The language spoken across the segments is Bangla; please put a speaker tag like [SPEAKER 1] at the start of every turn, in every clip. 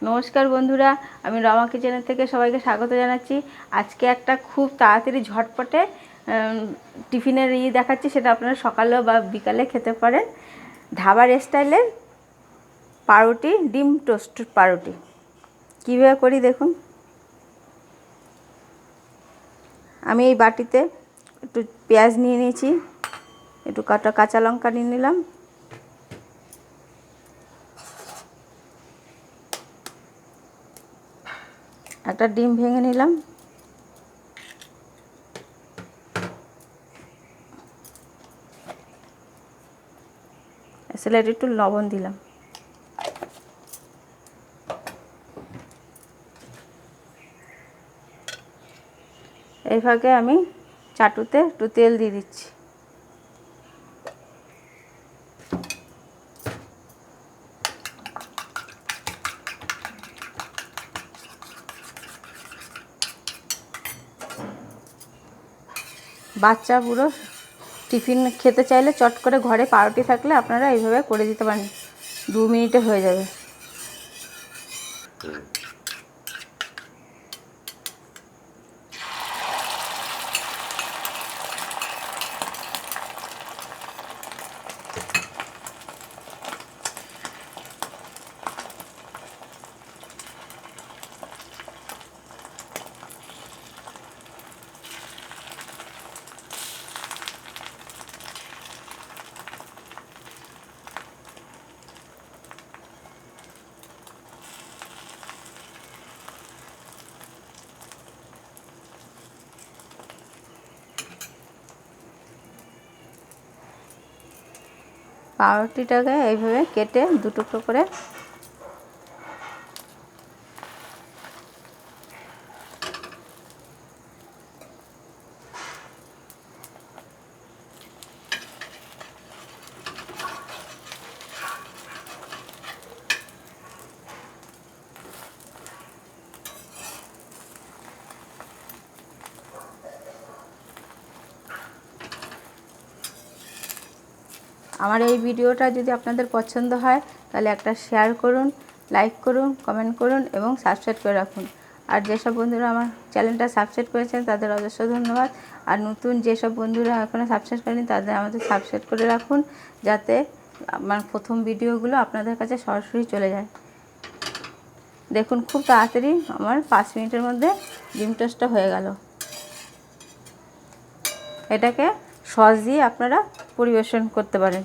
[SPEAKER 1] নমস্কার বন্ধুরা, আমি রমা কিচেনের থেকে সবাইকে স্বাগত জানাচ্ছি। আজকে একটা খুব তাড়াতাড়ি ঝটপটে টিফিনের দেখাচ্ছি, সেটা আপনারা সকালেও বা বিকালে খেতে পারেন। ধাবার স্টাইলের পাউরুটি, ডিম টোস্ট পাউরুটি কীভাবে করি দেখুন। আমি এই বাটিতে একটু পেঁয়াজ নিয়ে নিয়েছি, একটু কাঁচা লঙ্কা নিয়ে নিলাম, একটা ডিম ভেঙে নিলাম, স্যালাডে একটু লবণ দিলাম, এই ফাঁকে আমি চাটুতে একটু তেল দিয়ে দিচ্ছি। বাচ্চা বুড়ো টিফিন খেতে চাইলে চট করে ঘরে পাউরুটি থাকলে আপনারা এইভাবে করে দিতে পারেন, 2 মিনিটে হয়ে যাবে। পাউরুটিটাকে এইভাবে কেটে 2 টুকরো করে আমার এই ভিডিওটা যদি আপনাদের পছন্দ হয় তাহলে একটা শেয়ার করুন, লাইক করুন, কমেন্ট করুন এবং সাবস্ক্রাইব করে রাখুন। আর যেসব বন্ধুরা আমার চ্যানেলটা সাবস্ক্রাইব করেছেন তাদের অজস্র ধন্যবাদ। আর নতুন যেসব বন্ধুরা এখনও সাবস্ক্রাইব করেনি তাদের আমাদের সাবস্ক্রাইব করে রাখুন, যাতে আমার প্রথম ভিডিওগুলো আপনাদের কাছে সরাসরি চলে যায়। দেখুন খুব তাড়াতাড়ি আমার 5 মিনিটের মধ্যে ডিম টোস্টটা হয়ে গেল। এটাকে সস দিয়ে আপনারা পরিবেশন করতে পারেন।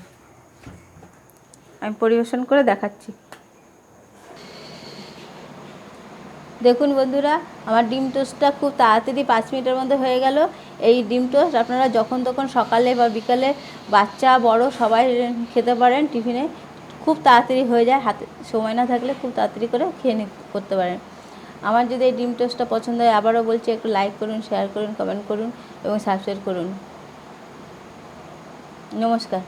[SPEAKER 1] আমি পরিবেশন করে দেখাচ্ছি। দেখুন বন্ধুরা, আমার ডিম টোস্টটা খুব তাড়াতাড়ি 5 মিনিটের মধ্যে হয়ে গেল। এই ডিম টোস্ট আপনারা যখন তখন সকালে বা বিকালে বাচ্চা বড় সবাই খেতে পারেন টিফিনে। খুব তাড়াতাড়ি হয়ে যায়, হাতে সময় না থাকলে খুব তাড়াতাড়ি করে করতে পারেন। আমার যদি এই ডিম টোস্টটা পছন্দ হয়, আবারও বলছি, একটু লাইক করুন, শেয়ার করুন, কমেন্ট করুন এবং সাবস্ক্রাইব করুন। নমস্কার।